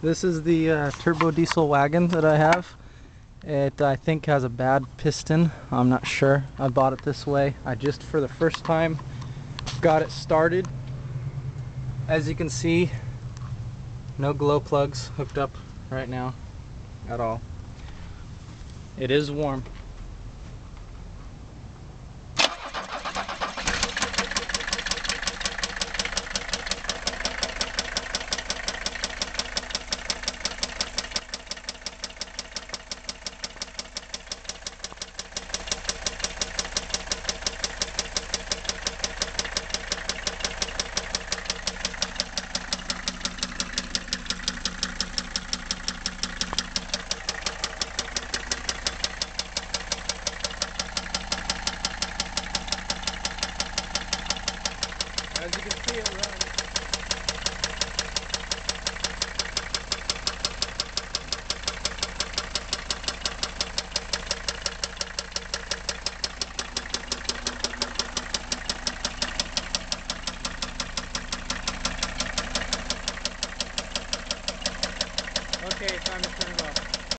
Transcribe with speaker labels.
Speaker 1: This is the turbo diesel wagon that I have. It, I think, has a bad piston. I'm not sure. I bought it this way. I just, for the first time, got it started. As you can see, no glow plugs hooked up right now at all. It is warm. As you can see, it runs. Okay, time to turn it off.